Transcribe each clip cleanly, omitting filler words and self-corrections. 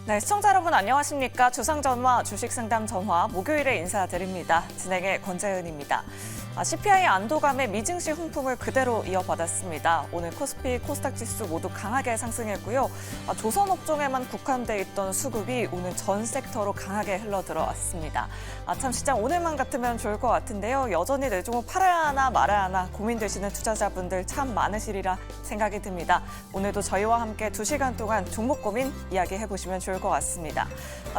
네, 시청자 여러분 안녕하십니까? 주상전화, 주식상담 전화 목요일에 인사드립니다. 진행의 권재은입니다. CPI 안도감에 미증시 훈풍을 그대로 이어받았습니다. 오늘 코스피, 코스닥 지수 모두 강하게 상승했고요. 조선업종에만 국한돼 있던 수급이 오늘 전 섹터로 강하게 흘러들어왔습니다. 참 시장 오늘만 같으면 좋을 것 같은데요. 여전히 내 종목 팔아야 하나 말아야 하나 고민되시는 투자자분들 참 많으시리라 생각이 듭니다. 오늘도 저희와 함께 2시간 동안 종목 고민 이야기해보시면 좋을 것 같습니다.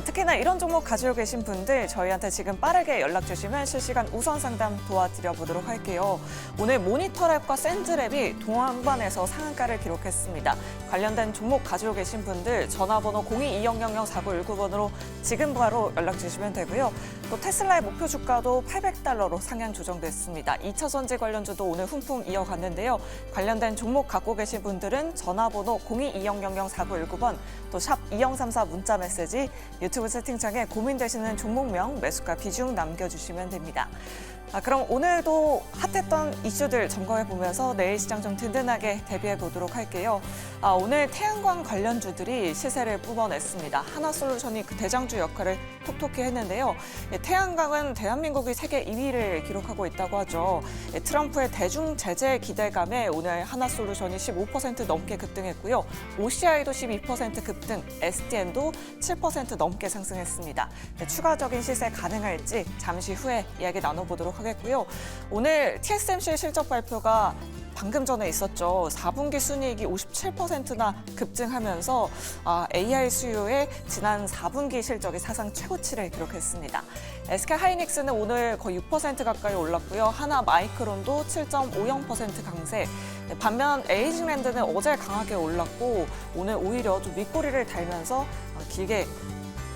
특히나 이런 종목 가지고 계신 분들 저희한테 지금 빠르게 연락 주시면 실시간 우선 상담 도와드려보도록 할게요. 오늘 모니터랩과 샌즈랩이 동반해서 상한가를 기록했습니다. 관련된 종목 가지고 계신 분들 전화번호 0220004919번으로 지금 바로 연락 주시면 되고요. 또 테슬라의 목표 주가도 $800로 상향 조정됐습니다. 2차 전지 관련주도 오늘 훈풍 이어갔는데요. 관련된 종목 갖고 계신 분들은 전화번호 0220004919번 또 샵 2034 문자 메시지 유튜브 채팅창에 고민되시는 종목명, 매수가 비중 남겨주시면 됩니다. 그럼 오늘도 핫했던 이슈들 점검해보면서 내일 시장 좀 든든하게 대비해보도록 할게요. 오늘 태양광 관련주들이 시세를 뿜어냈습니다. 하나솔루션이 그 대장주 역할을 톡톡히 했는데요. 태양광은 대한민국이 세계 2위를 기록하고 있다고 하죠. 트럼프의 대중 제재 기대감에 오늘 하나솔루션이 15% 넘게 급등했고요. OCI도 12% 급등, STN도 7% 넘게 상승했습니다. 추가적인 시세 가능할지 잠시 후에 이야기 나눠보도록 하겠고요. 오늘 TSMC 실적 발표가 방금 전에 있었죠. 4분기 순이익이 57%나 급증하면서 AI 수요의 지난 4분기 실적이 사상 최고치를 기록했습니다. SK하이닉스는 오늘 거의 6% 가까이 올랐고요. 하나마이크론도 7.50% 강세. 반면 에이징랜드는 어제 강하게 올랐고 오늘 오히려 좀 윗꼬리를 달면서 길게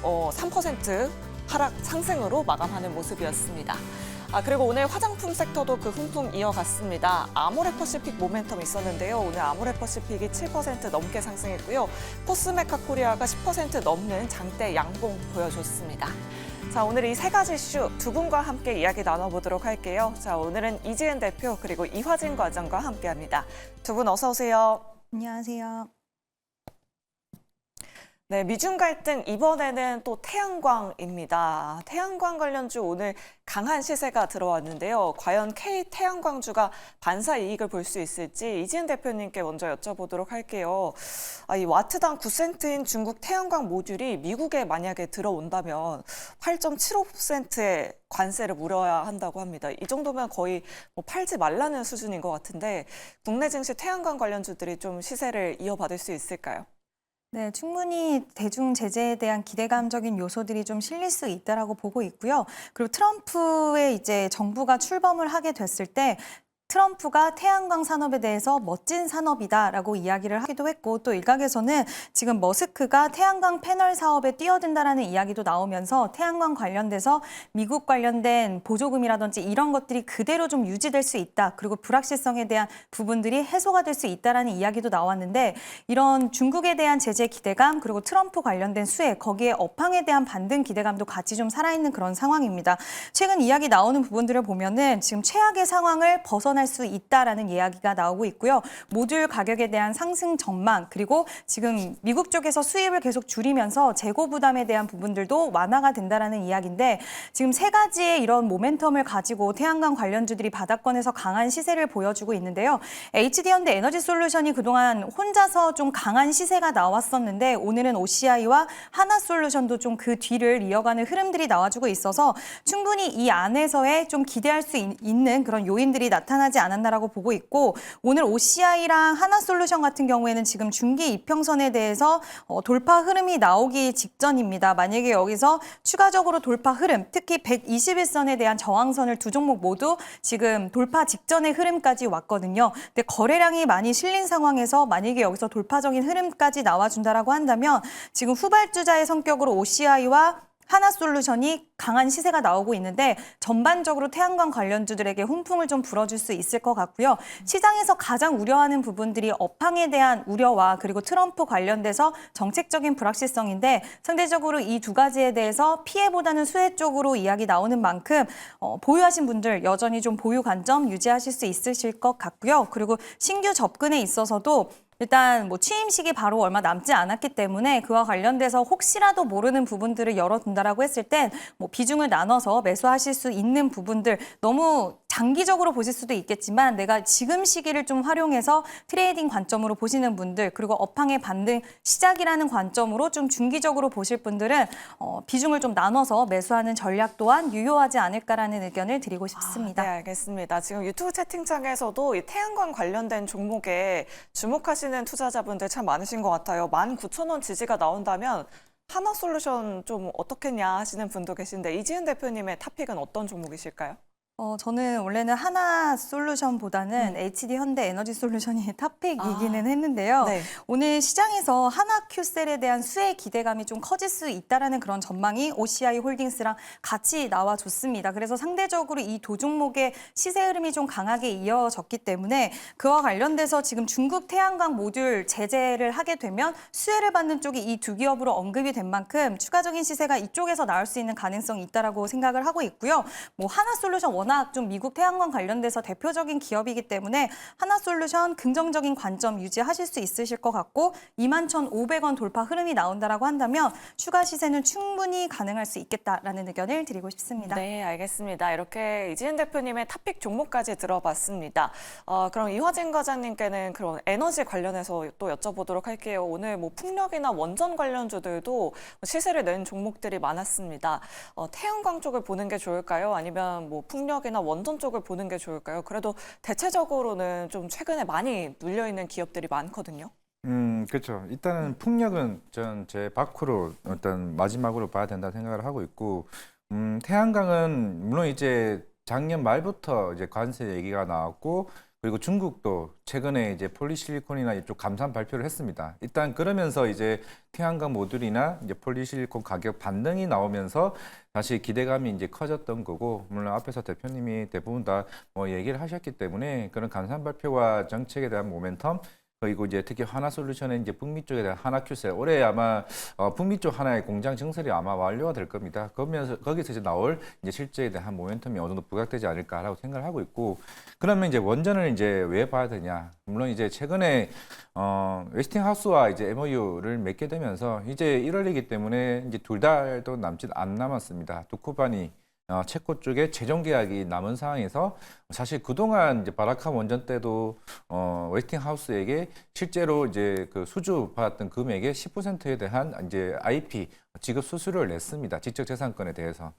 3% 하락 상승으로 마감하는 모습이었습니다. 그리고 오늘 화장품 섹터도 그 훈풍 이어갔습니다. 아모레퍼시픽 모멘텀 있었는데요. 오늘 아모레퍼시픽이 7% 넘게 상승했고요. 코스메카 코리아가 10% 넘는 장대 양봉 보여줬습니다. 자, 오늘 이 세 가지 이슈 두 분과 함께 이야기 나눠보도록 할게요. 자, 오늘은 이지은 대표 그리고 이화진 과장과 함께합니다. 두 분 어서 오세요. 안녕하세요. 네, 미중 갈등 이번에는 또 태양광입니다. 태양광 관련주 오늘 강한 시세가 들어왔는데요. 과연 K태양광주가 반사 이익을 볼 수 있을지 이지은 대표님께 먼저 여쭤보도록 할게요. 이 와트당 9센트인 중국 태양광 모듈이 미국에 만약에 들어온다면 8.75%의 관세를 물어야 한다고 합니다. 이 정도면 거의 팔지 말라는 수준인 것 같은데 국내 증시 태양광 관련주들이 좀 시세를 이어받을 수 있을까요? 네, 충분히 대중 제재에 대한 기대감적인 요소들이 좀 실릴 수 있다라고 보고 있고요. 그리고 트럼프의 이제 정부가 출범을 하게 됐을 때 트럼프가 태양광 산업에 대해서 멋진 산업이다라고 이야기를 하기도 했고 또 일각에서는 지금 머스크가 태양광 패널 사업에 뛰어든다라는 이야기도 나오면서 태양광 관련돼서 미국 관련된 보조금이라든지 이런 것들이 그대로 좀 유지될 수 있다. 그리고 불확실성에 대한 부분들이 해소가 될 수 있다라는 이야기도 나왔는데 이런 중국에 대한 제재 기대감 그리고 트럼프 관련된 수혜 거기에 업황에 대한 반등 기대감도 같이 좀 살아있는 그런 상황입니다. 최근 이야기 나오는 부분들을 보면은 지금 최악의 상황을 벗어날 수 있다라는 이야기가 나오고 있고요. 모듈 가격에 대한 상승 전망 그리고 지금 미국 쪽에서 수입을 계속 줄이면서 재고 부담에 대한 부분들도 완화가 된다라는 이야기인데 지금 세 가지의 이런 모멘텀을 가지고 태양광 관련주들이 바닥권에서 강한 시세를 보여주고 있는데요. HD현대 에너지솔루션이 그동안 혼자서 좀 강한 시세가 나왔었는데 오늘은 OCI와 하나솔루션도 좀 그 뒤를 이어가는 흐름들이 나와주고 있어서 충분히 이 안에서의 좀 기대할 수 있는 그런 요인들이 나타나지 않았나라고 보고 있고 오늘 OCI랑 하나솔루션 같은 경우에는 지금 중기 이평선에 대해서 돌파 흐름이 나오기 직전입니다. 만약에 여기서 추가적으로 돌파 흐름, 특히 121선에 대한 저항선을 두 종목 모두 지금 돌파 직전의 흐름까지 왔거든요. 근데 거래량이 많이 실린 상황에서 만약에 여기서 돌파적인 흐름까지 나와준다라고 한다면 지금 후발주자의 성격으로 OCI와 하나솔루션이 강한 시세가 나오고 있는데 전반적으로 태양광 관련주들에게 훈풍을 좀 불어줄 수 있을 것 같고요. 시장에서 가장 우려하는 부분들이 업황에 대한 우려와 그리고 트럼프 관련돼서 정책적인 불확실성인데 상대적으로 이 두 가지에 대해서 피해보다는 수혜 쪽으로 이야기 나오는 만큼 보유하신 분들 여전히 좀 보유 관점 유지하실 수 있으실 것 같고요. 그리고 신규 접근에 있어서도 일단 뭐 취임식이 바로 얼마 남지 않았기 때문에 그와 관련돼서 혹시라도 모르는 부분들을 열어둔다라고 했을 땐 뭐 비중을 나눠서 매수하실 수 있는 부분들 너무 장기적으로 보실 수도 있겠지만 내가 지금 시기를 좀 활용해서 트레이딩 관점으로 보시는 분들 그리고 업황의 반등 시작이라는 관점으로 좀 중기적으로 보실 분들은 비중을 좀 나눠서 매수하는 전략 또한 유효하지 않을까라는 의견을 드리고 싶습니다. 네, 알겠습니다. 지금 유튜브 채팅창에서도 이 태양광 관련된 종목에 주목하시는 투자자분들 참 많으신 것 같아요. 19,000원 지지가 나온다면 하나솔루션 좀 어떻겠냐 하시는 분도 계신데 이지은 대표님의 탑픽은 어떤 종목이실까요? 저는 원래는 하나솔루션보다는 HD 현대 에너지 솔루션이 탑픽이기는 했는데요. 네. 오늘 시장에서 하나큐셀에 대한 수혜 기대감이 좀 커질 수 있다라는 그런 전망이 OCI 홀딩스랑 같이 나와줬습니다. 그래서 상대적으로 이 두 종목의 시세 흐름이 좀 강하게 이어졌기 때문에 그와 관련돼서 지금 중국 태양광 모듈 제재를 하게 되면 수혜를 받는 쪽이 이 두 기업으로 언급이 된 만큼 추가적인 시세가 이쪽에서 나올 수 있는 가능성이 있다라고 생각을 하고 있고요. 뭐 하나솔루션 워낙 좀 미국 태양광 관련돼서 대표적인 기업이기 때문에 하나솔루션 긍정적인 관점 유지하실 수 있으실 것 같고 21,500원 돌파 흐름이 나온다라고 한다면 추가 시세는 충분히 가능할 수 있겠다라는 의견을 드리고 싶습니다. 네, 알겠습니다. 이렇게 이지은 대표님의 탑픽 종목까지 들어봤습니다. 그럼 이화진 과장님께는 그런 에너지 관련해서 또 여쭤보도록 할게요. 오늘 뭐 풍력이나 원전 관련주들도 시세를 낸 종목들이 많았습니다. 태양광 쪽을 보는 게 좋을까요? 아니면 뭐 풍력이나 원전 쪽을 보는 게 좋을까요? 그래도 대체적으로는 좀 최근에 많이 눌려있는 기업들이 많거든요. 그렇죠. 일단은 풍력은 전 제 밖으로 일단 마지막으로 봐야 된다 생각을 하고 있고, 태양광은 물론 이제 작년 말부터 이제 관세 얘기가 나왔고, 그리고 중국도 최근에 이제 폴리실리콘이나 이쪽 감산 발표를 했습니다. 일단 그러면서 이제 태양광 모듈이나 이제 폴리실리콘 가격 반등이 나오면서 다시 기대감이 이제 커졌던 거고, 물론 앞에서 대표님이 대부분 다 뭐 얘기를 하셨기 때문에 그런 감산 발표와 정책에 대한 모멘텀 그리고 이제 특히 하나솔루션의 이제 북미 쪽에 대한 하나큐셀 올해 아마 북미 쪽 하나의 공장 증설이 아마 완료가 될 겁니다. 그러면서 거기서 이제 나올 이제 실제에 대한 모멘텀이 어느 정도 부각되지 않을까라고 생각을 하고 있고, 그러면 이제 원전을 이제 왜 봐야 되냐? 물론 이제 최근에 웨스팅하우스와 이제 MOU를 맺게 되면서 이제 1월이기 때문에 이제 2달도 남짓 안 남았습니다. 두쿠바니 체코 쪽에 최종 계약이 남은 상황에서 사실 그동안 이제 바라카 원전 때도 웨스팅하우스에게 실제로 이제 그 수주 받았던 금액의 10%에 대한 이제 IP 지급 수수료를 냈습니다. 지적재산권에 대해서.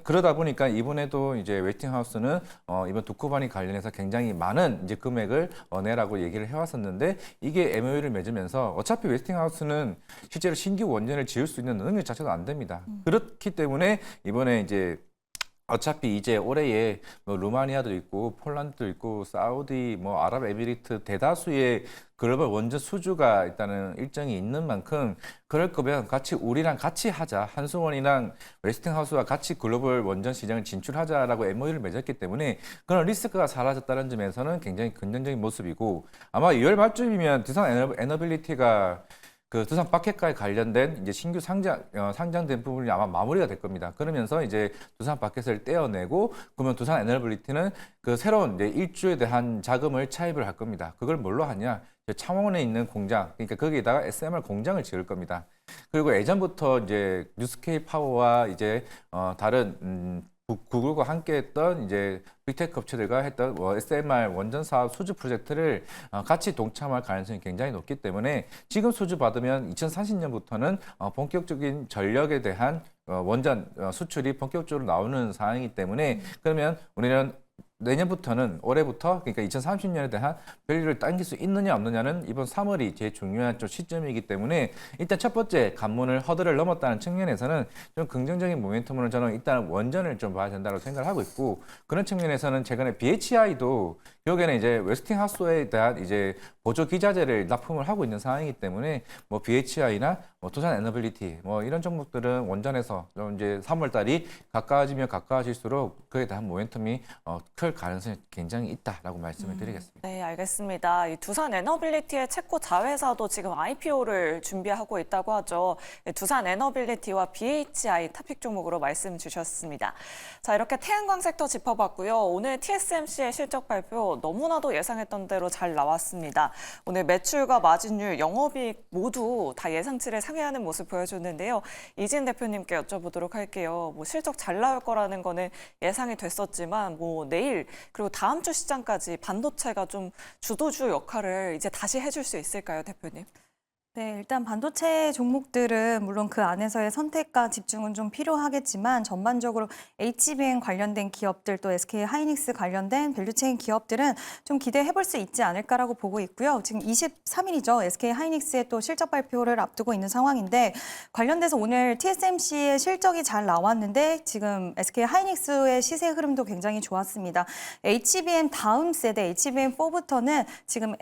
그러다 보니까 이번에도 이제 웨스팅하우스는 이번 두쿠바니 관련해서 굉장히 많은 이제 금액을 내라고 얘기를 해왔었는데 이게 MOU를 맺으면서 어차피 웨스팅하우스는 실제로 신규 원전을 지을 수 있는 능력 자체도 안 됩니다. 그렇기 때문에 이번에 이제 어차피 이제 올해에 뭐 루마니아도 있고 폴란드도 있고 사우디 뭐 아랍에미리트 대다수의 글로벌 원전 수주가 일단은 일정이 있는 만큼 그럴 거면 같이 우리랑 같이 하자. 한수원이랑 웨스팅하우스와 같이 글로벌 원전 시장을 진출하자라고 MOU를 맺었기 때문에 그런 리스크가 사라졌다는 점에서는 굉장히 긍정적인 모습이고, 아마 2월 말쯤이면 두산 에너빌리티가 그 두산 바켓과에 관련된 이제 신규 상장된 부분이 아마 마무리가 될 겁니다. 그러면서 이제 두산 바켓을 떼어내고, 그러면 두산 에너빌리티는 그 새로운 이제 일주에 대한 자금을 차입을 할 겁니다. 그걸 뭘로 하냐? 창원에 있는 공장, 그러니까 거기에다가 SMR 공장을 지을 겁니다. 그리고 예전부터 이제 뉴스케일 파워와 이제 다른 구글과 함께했던 이제 빅테크 업체들과 했던 SMR 원전 사업 수주 프로젝트를 같이 동참할 가능성이 굉장히 높기 때문에 지금 수주 받으면 2030년부터는 본격적인 전력에 대한 원전 수출이 본격적으로 나오는 상황이기 때문에, 그러면 우리는 내년부터는 올해부터 그러니까 2030년에 대한 밸류를 당길 수 있느냐 없느냐는 이번 3월이 제일 중요한 좀 시점이기 때문에 일단 첫 번째 관문을 허들을 넘었다는 측면에서는 좀 긍정적인 모멘텀으로 저는 일단 원전을 좀 봐야 된다고 생각을 하고 있고, 그런 측면에서는 최근에 BHI도 여기에는 이제 웨스팅하우스에 대한 이제 보조 기자재를 납품을 하고 있는 상황이기 때문에 뭐 BHI나 뭐 두산 에너빌리티 뭐 이런 종목들은 원전에서 좀 이제 3월 달이 가까워지면 가까워질수록 그에 대한 모멘텀이 클 가능성이 굉장히 있다라고 말씀을 드리겠습니다. 네, 알겠습니다. 이 두산 에너빌리티의 체코 자회사도 지금 IPO를 준비하고 있다고 하죠. 두산 에너빌리티와 BHI 탑픽 종목으로 말씀 주셨습니다. 자, 이렇게 태양광 섹터 짚어봤고요. 오늘 TSMC의 실적 발표 있는데요. 너무나도 예상했던 대로 잘 나왔습니다. 오늘 매출과 마진율, 영업이익 모두 다 예상치를 상회하는 모습 보여줬는데요. 이진 대표님께 여쭤보도록 할게요. 뭐 실적 잘 나올 거라는 거는 예상이 됐었지만 뭐 내일 그리고 다음 주 시장까지 반도체가 좀 주도주 역할을 이제 다시 해줄 수 있을까요, 대표님? 네, 일단 반도체 종목들은 물론 그 안에서의 선택과 집중은 좀 필요하겠지만 전반적으로 HBM 관련된 기업들 또 SK 하이닉스 관련된 밸류체인 기업들은 좀 기대해 볼 수 있지 않을까라고 보고 있고요. 지금 23일이죠. SK 하이닉스의 또 실적 발표를 앞두고 있는 상황인데 관련돼서 오늘 TSMC의 실적이 잘 나왔는데 지금 SK 하이닉스의 시세 흐름도 굉장히 좋았습니다. HBM 다음 세대 HBM4부터는 지금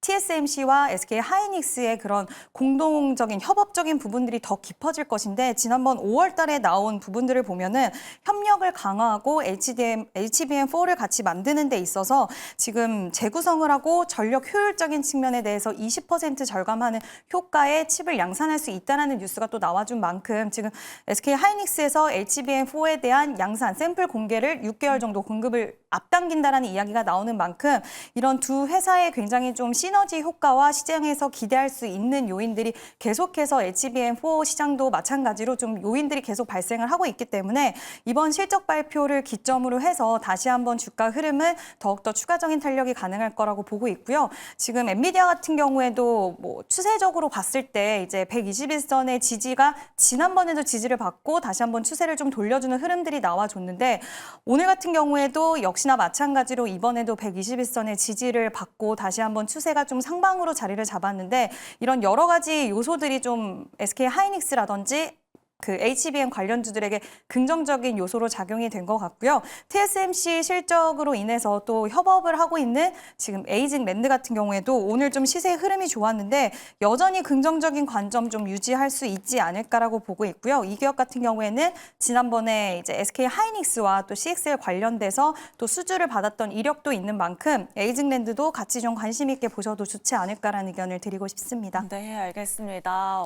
TSMC와 SK 하이닉스의 그런 공동적인 협업적인 부분들이 더 깊어질 것인데 지난번 5월 달에 나온 부분들을 보면은 협력을 강화하고 HBM4를 같이 만드는 데 있어서 지금 재구성을 하고 전력 효율적인 측면에 대해서 20% 절감하는 효과의 칩을 양산할 수 있다는 뉴스가 또 나와준 만큼 지금 SK 하이닉스에서 HBM4에 대한 양산 샘플 공개를 6개월 정도 공급을 앞당긴다라는 이야기가 나오는 만큼 이런 두 회사의 굉장히 좀 시너지 효과와 시장에서 기대할 수 있는 요인들이 계속해서 HBM4 시장도 마찬가지로 좀 요인들이 계속 발생을 하고 있기 때문에 이번 실적 발표를 기점으로 해서 다시 한번 주가 흐름은 더욱더 추가적인 탄력이 가능할 거라고 보고 있고요. 지금 엔비디아 같은 경우에도 뭐 추세적으로 봤을 때 이제 121선의 지지가 지난번에도 지지를 받고 다시 한번 추세를 좀 돌려주는 흐름들이 나와줬는데 오늘 같은 경우에도 역시나 마찬가지로 이번에도 121선의 지지를 받고 다시 한번 추세가 좀 상방으로 자리를 잡았는데 이런 여러 가지 요소들이 좀 SK 하이닉스라든지 그 HBM 관련주들에게 긍정적인 요소로 작용이 된 것 같고요. TSMC 실적으로 인해서 또 협업을 하고 있는 지금 에이징 랜드 같은 경우에도 오늘 좀 시세 흐름이 좋았는데 여전히 긍정적인 관점 좀 유지할 수 있지 않을까라고 보고 있고요. 이 기업 같은 경우에는 지난번에 이제 SK 하이닉스와 또 CXL 관련돼서 또 수주를 받았던 이력도 있는 만큼 에이징 랜드도 같이 좀 관심 있게 보셔도 좋지 않을까라는 의견을 드리고 싶습니다. 네, 알겠습니다.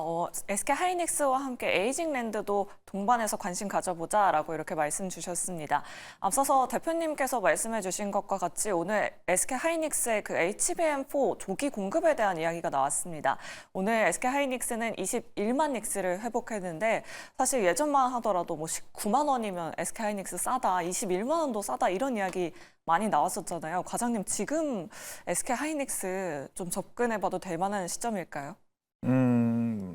SK 하이닉스와 함께 에이징 랜드도 동반해서 관심 가져보자라고 이렇게 말씀 주셨습니다. 앞서서 대표님께서 말씀해 주신 것과 같이 오늘 SK 하이닉스의 그 HBM4 조기 공급에 대한 이야기가 나왔습니다. 오늘 SK 하이닉스는 21만 닉스를 회복했는데 사실 예전만 하더라도 뭐 19만 원이면 SK 하이닉스 싸다, 21만 원도 싸다 이런 이야기 많이 나왔었잖아요. 과장님, 지금 SK 하이닉스 좀 접근해봐도 될 만한 시점일까요?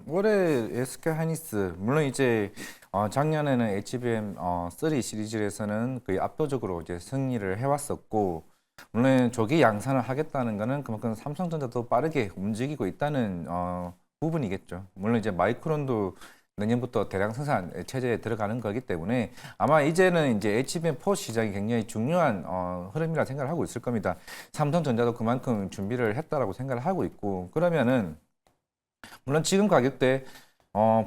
올해 SK 하이닉스 물론 이제 작년에는 HBM3 시리즈에서는 거의 압도적으로 이제 승리를 해왔었고 물론 조기 양산을 하겠다는 거는 그만큼 삼성전자도 빠르게 움직이고 있다는 부분이겠죠. 물론 이제 마이크론도 내년부터 대량 생산 체제에 들어가는 거기 때문에 아마 이제는 이제 HBM4 시장이 굉장히 중요한 흐름이라 생각을 하고 있을 겁니다. 삼성전자도 그만큼 준비를 했다라고 생각을 하고 있고 그러면은 물론 지금 가격대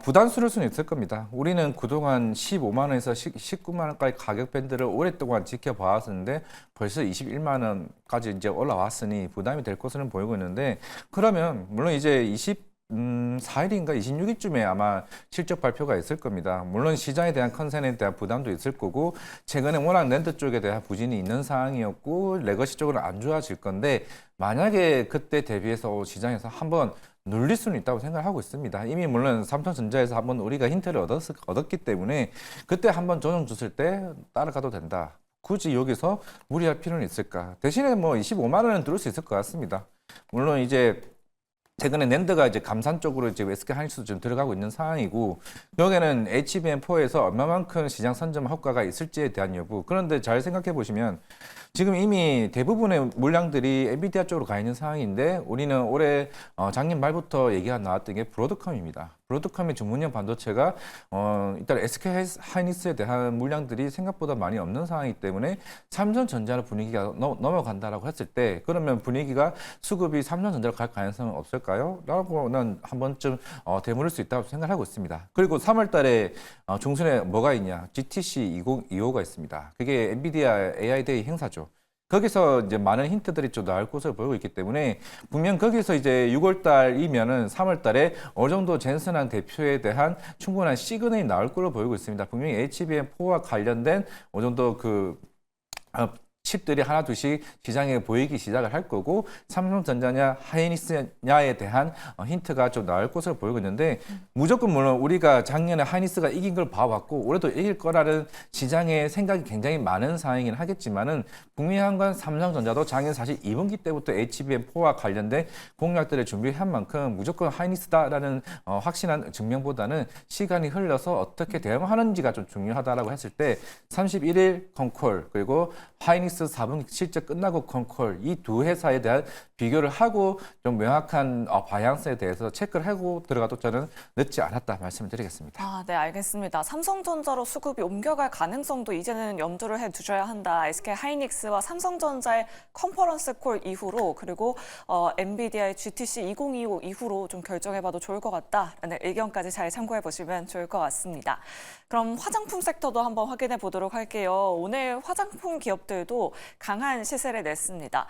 부담스러울 수는 있을 겁니다. 우리는 그동안 15만 원에서 19만 원까지 가격 밴드를 오랫동안 지켜봐왔었는데 벌써 21만 원까지 이제 올라왔으니 부담이 될 것으로 보이고 있는데 그러면 물론 이제 24일인가 26일쯤에 아마 실적 발표가 있을 겁니다. 물론 시장에 대한 컨센에 대한 부담도 있을 거고 최근에 워낙 랜드 쪽에 대한 부진이 있는 상황이었고 레거시 쪽으로 안 좋아질 건데 만약에 그때 대비해서 시장에서 한번 눌릴 수는 있다고 생각하고 있습니다. 이미 물론 삼성전자에서 한번 우리가 힌트를 얻었기 때문에 그때 한번 조정 줬을 때 따라가도 된다. 굳이 여기서 무리할 필요는 있을까? 대신에 뭐 25만 원은 들을 수 있을 것 같습니다. 물론 이제 최근에 낸드가 이제 감산 쪽으로 이제 SK 하이닉스도 좀 들어가고 있는 상황이고 여기는 HBM4에서 얼마만큼 시장 선점 효과가 있을지에 대한 여부. 그런데 잘 생각해 보시면 지금 이미 대부분의 물량들이 엔비디아 쪽으로 가 있는 상황인데 우리는 올해 작년 말부터 얘기가 나왔던 게 브로드컴입니다. 브로드컴의 전문형 반도체가 일단 SK 하이닉스에 대한 물량들이 생각보다 많이 없는 상황이기 때문에 삼성전자로 분위기가 넘어간다라고 했을 때 그러면 분위기가 수급이 삼성전자로 갈 가능성은 없을까요? 라고는 한 번쯤 되물을 수 있다고 생각하고 있습니다. 그리고 3월 달에 중순에 뭐가 있냐? GTC 2025가 있습니다. 그게 엔비디아 AI 데이 행사죠. 거기서 이제 많은 힌트들이 좀 나올 것으로 보이고 있기 때문에 분명 거기서 이제 6월 달이면은 3월 달에 어느 정도 젠슨한 대표에 대한 충분한 시그널이 나올 걸로 보이고 있습니다. 분명히 HBM4와 관련된 어느 정도 그 칩들이 하나둘씩 시장에 보이기 시작을 할 거고 삼성전자냐 하이닉스냐에 대한 힌트가 좀 나올 것으로 보이고 있는데 무조건 물론 우리가 작년에 하이닉스가 이긴 걸 봐왔고 올해도 이길 거라는 시장의 생각이 굉장히 많은 상황이긴 하겠지만은 분명한 건 삼성전자도 작년 사실 2분기 때부터 HBM4와 관련된 공약들을 준비한 만큼 무조건 하이닉스다라는 확신한 증명보다는 시간이 흘러서 어떻게 대응하는지가 좀 중요하다라고 했을 때 31일 컨콜 그리고 하이닉스 4분기 실적 끝나고 컨콜 이 두 회사에 대한 비교를 하고 좀 명확한 방향성에 대해서 체크를 하고 들어가도 저는 늦지 않았다 말씀을 드리겠습니다. 아, 네, 알겠습니다. 삼성전자로 수급이 옮겨갈 가능성도 이제는 염두를 해 두셔야 한다. SK 하이닉스와 삼성전자의 컨퍼런스 콜 이후로 그리고 엔비디아의 GTC 2025 이후로 좀 결정해봐도 좋을 것 같다라는 의견까지 잘 참고해 보시면 좋을 것 같습니다. 그럼 화장품 섹터도 한번 확인해 보도록 할게요. 오늘 화장품 기업들도 강한 시세를 냈습니다.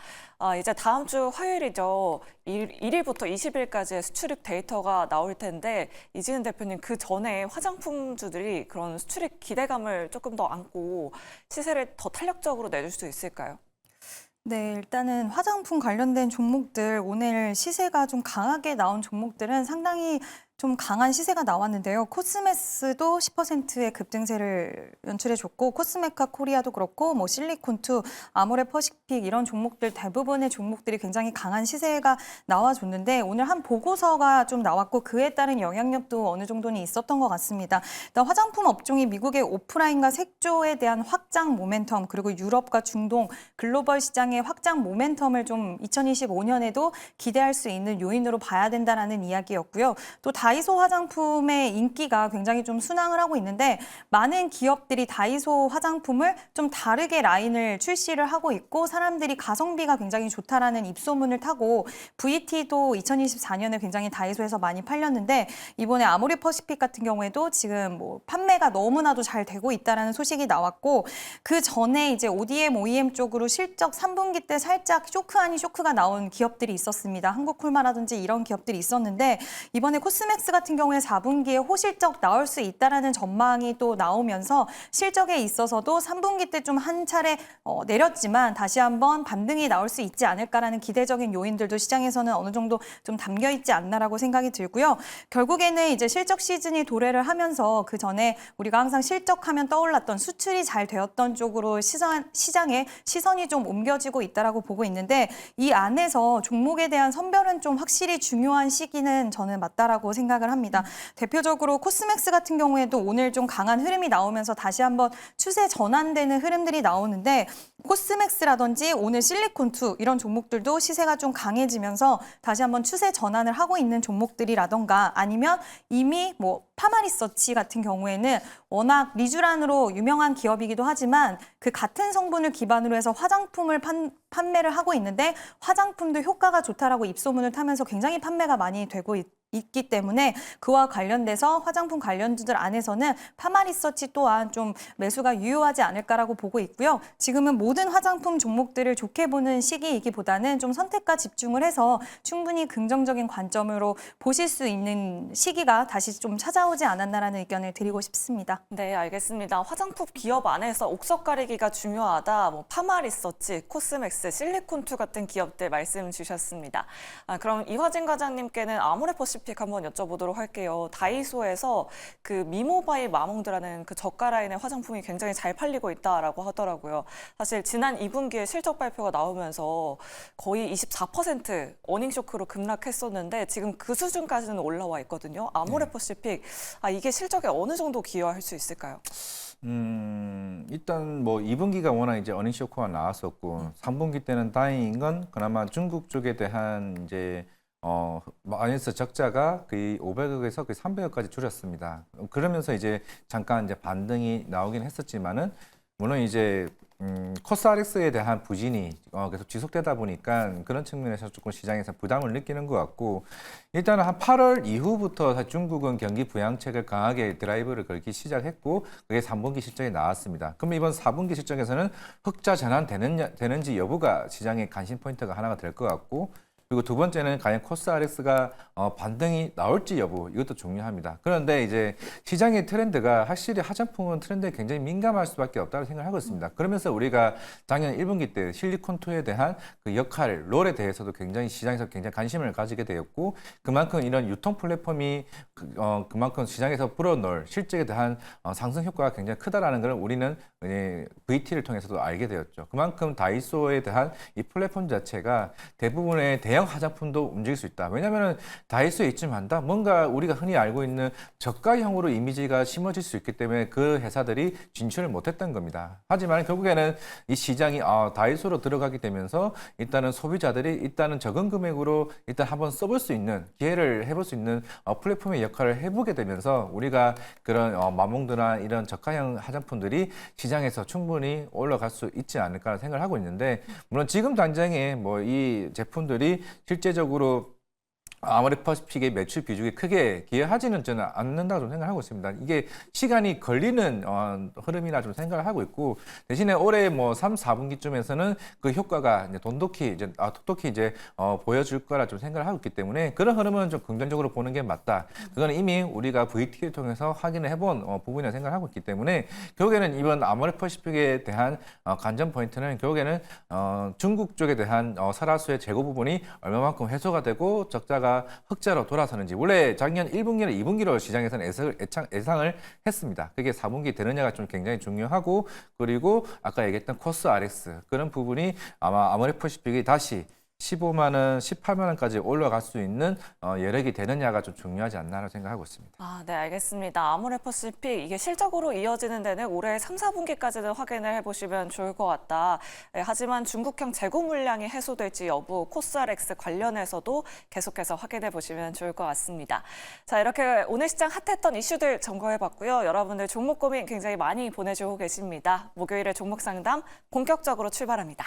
이제 다음 주 화요일이죠. 1일부터 20일까지의 수출입 데이터가 나올 텐데 이지은 대표님 그 전에 화장품주들이 그런 수출입 기대감을 조금 더 안고 시세를 더 탄력적으로 내줄 수 있을까요? 네, 일단은 화장품 관련된 종목들 오늘 시세가 좀 강하게 나온 종목들은 상당히 좀 강한 시세가 나왔는데요. 코스메스도 10%의 급등세를 연출해줬고 코스메카 코리아도 그렇고 뭐 실리콘투, 아모레 퍼시픽 이런 종목들 대부분의 종목들이 굉장히 강한 시세가 나와줬는데 오늘 한 보고서가 좀 나왔고 그에 따른 영향력도 어느 정도는 있었던 것 같습니다. 일단 화장품 업종이 미국의 오프라인과 색조에 대한 확장 모멘텀 그리고 유럽과 중동 글로벌 시장의 확장 모멘텀을 좀 2025년에도 기대할 수 있는 요인으로 봐야 된다는 이야기였고요. 또 다이소 화장품의 인기가 굉장히 좀 순항을 하고 있는데 많은 기업들이 다이소 화장품을 좀 다르게 라인을 출시를 하고 있고 사람들이 가성비가 굉장히 좋다라는 입소문을 타고 VT도 2024년에 굉장히 다이소에서 많이 팔렸는데 이번에 아모레 퍼시픽 같은 경우에도 지금 뭐 판매가 너무나도 잘 되고 있다라는 소식이 나왔고 그 전에 이제 ODM, OEM 쪽으로 실적 3분기 때 살짝 쇼크 아닌 쇼크가 나온 기업들이 있었습니다. 한국콜마라든지 이런 기업들이 있었는데 이번에 코스메 스 같은 경우에 4분기에 호실적 나올 수 있다라는 전망이 또 나오면서 실적에 있어서도 3분기 때 좀 한 차례 내렸지만 다시 한번 반등이 나올 수 있지 않을까라는 기대적인 요인들도 시장에서는 어느 정도 좀 담겨 있지 않나라고 생각이 들고요. 결국에는 이제 실적 시즌이 도래를 하면서 그 전에 우리가 항상 실적하면 떠올랐던 수출이 잘 되었던 쪽으로 시장에 시선이 좀 옮겨지고 있다라고 보고 있는데 이 안에서 종목에 대한 선별은 좀 확실히 중요한 시기는 저는 맞다라고 생각을 합니다. 대표적으로 코스맥스 같은 경우에도 오늘 좀 강한 흐름이 나오면서 다시 한번 추세 전환되는 흐름들이 나오는데 코스맥스라든지 오늘 실리콘투 이런 종목들도 시세가 좀 강해지면서 다시 한번 추세 전환을 하고 있는 종목들이라던가 아니면 이미 뭐 파마리서치 같은 경우에는 워낙 리쥬란으로 유명한 기업이기도 하지만 그 같은 성분을 기반으로 해서 화장품을 판매를 하고 있는데 화장품도 효과가 좋다라고 입소문을 타면서 굉장히 판매가 많이 되고 있기 때문에 그와 관련돼서 화장품 관련주들 안에서는 파마리서치 또한 좀 매수가 유효하지 않을까라고 보고 있고요. 지금은 모든 화장품 종목들을 좋게 보는 시기이기보다는 좀 선택과 집중을 해서 충분히 긍정적인 관점으로 보실 수 있는 시기가 다시 좀 찾아오지 않았나라는 의견을 드리고 싶습니다. 네, 알겠습니다. 화장품 기업 안에서 옥석 가리기가 중요하다. 뭐 파마리서치, 코스맥스, 실리콘투 같은 기업들 말씀 주셨습니다. 그럼 이화진 과장님께는 아모레 퍼시픽 한번 여쭤보도록 할게요. 다이소에서 그 미모바이 마몽드라는 그 저가 라인의 화장품이 굉장히 잘 팔리고 있다라고 하더라고요. 사실 지난 2분기에 실적 발표가 나오면서 거의 24% 어닝 쇼크로 급락했었는데 지금 그 수준까지는 올라와 있거든요. 아모레 퍼시픽 이게 실적에 어느 정도 기여할 수 있을까요? 일단 뭐 2분기가 워낙 이제 어닝 쇼크가 나왔었고 3분기 때는 다행인 건 그나마 중국 쪽에 대한 이제 마이너스 적자가 거의 500억에서 거의 300억까지 줄였습니다. 그러면서 이제 잠깐 이제 반등이 나오긴 했었지만은 물론 이제 코스알엑스에 대한 부진이 계속 지속되다 보니까 그런 측면에서 조금 시장에서 부담을 느끼는 것 같고 일단은 한 8월 이후부터 중국은 경기 부양책을 강하게 드라이브를 걸기 시작했고 그게 3분기 실적에 나왔습니다. 그럼 이번 4분기 실적에서는 흑자 전환되는지 여부가 시장의 관심 포인트가 하나가 될 것 같고 그리고 두 번째는 과연 코스RX가 반등이 나올지 여부 이것도 중요합니다. 그런데 이제 시장의 트렌드가 확실히 화장품은 트렌드에 굉장히 민감할 수밖에 없다고 생각하고 있습니다. 그러면서 우리가 작년 1분기 때 실리콘2에 대한 그 역할, 롤에 대해서도 굉장히 시장에서 굉장히 관심을 가지게 되었고 그만큼 이런 유통 플랫폼이 그만큼 시장에서 불어넣을 실적에 대한 상승 효과가 굉장히 크다라는 걸 우리는 VT를 통해서도 알게 되었죠. 그만큼 다이소에 대한 이 플랫폼 자체가 대부분의 대형 화장품도 움직일 수 있다. 왜냐하면 다이소에 있지만 한다. 뭔가 우리가 흔히 알고 있는 저가형으로 이미지가 심어질 수 있기 때문에 그 회사들이 진출을 못했던 겁니다. 하지만 결국에는 이 시장이 다이소로 들어가게 되면서 일단은 소비자들이 일단은 적은 금액으로 일단 한번 써볼 수 있는 기회를 해볼 수 있는 플랫폼의 역할을 해보게 되면서 우리가 그런 마몽드나 이런 저가형 화장품들이 시장에서 충분히 올라갈 수 있지 않을까 생각을 하고 있는데 물론 지금 당장에 뭐 이 제품들이 실제적으로 아모레퍼시픽의 매출 비중이 크게 기여하지는 저는 않는다고 좀 생각하고 있습니다. 이게 시간이 걸리는 흐름이라 좀 생각을 하고 있고 대신에 올해 뭐 3, 4분기쯤에서는 그 효과가 이제 톡톡히 이제 보여줄 거라 좀 생각을 하고 있기 때문에 그런 흐름은 좀 긍정적으로 보는 게 맞다. 그거는 이미 우리가 VT를 통해서 확인을 해본 부분이라 생각을 하고 있기 때문에 결국에는 이번 아모레퍼시픽에 대한 관전 포인트는 결국에는 중국 쪽에 대한 설화수의 재고 부분이 얼마만큼 해소가 되고 적자가 흑자로 돌아서는지 원래 작년 1분기나 2분기로 시장에서는 예상을 했습니다. 그게 4분기 되느냐가 좀 굉장히 중요하고 그리고 아까 얘기했던 코스RX 그런 부분이 아마 아모레퍼시픽이 다시 15만 원, 18만 원까지 올라갈 수 있는 여력이 되느냐가 좀 중요하지 않나라고 생각하고 있습니다. 네, 알겠습니다. 아모레퍼시픽 이게 실적으로 이어지는 데는 올해 3, 4분기까지는 확인을 해보시면 좋을 것 같다. 하지만 중국형 재고 물량이 해소될지 여부 코스RX 관련해서도 계속해서 확인해 보시면 좋을 것 같습니다. 자, 이렇게 오늘 시장 핫했던 이슈들 점검해봤고요. 여러분들 종목 고민 굉장히 많이 보내주고 계십니다. 목요일에 종목 상담 본격적으로 출발합니다.